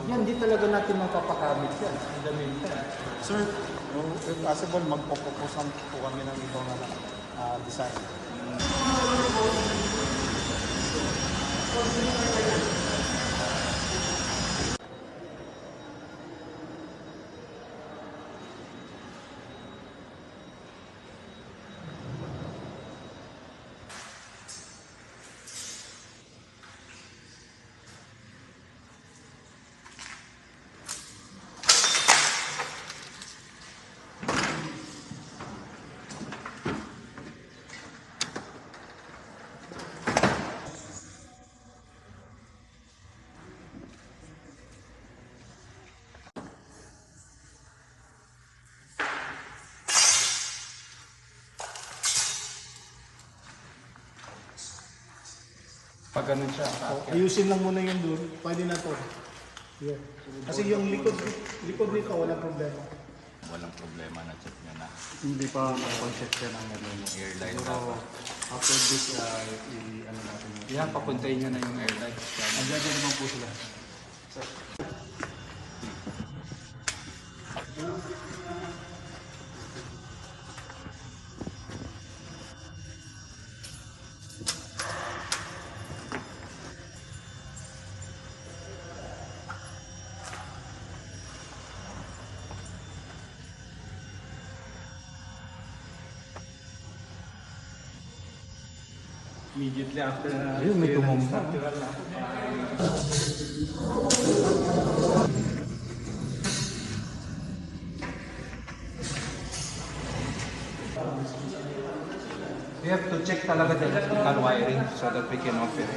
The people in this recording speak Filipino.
Yan, hindi talaga natin mapapakamit yan. Fundamental. Sir, if possible, magpo-proposan po kami ng ibang design. Pag ganun siya. Ayusin lang muna yun doon. Pwede na to. Yeah. Kasi yung likod nito, walang problema. Walang problema, na-check nyo na. Hindi pa concept yan ang Airline Pero dapat. after this, ano natin yun. Yan, papuntayin nyo na yung airline. Andiyan naman po sila. Immediately after na. Ayun, may tumumpa. We have to check talaga the electrical wiring so that we can operate.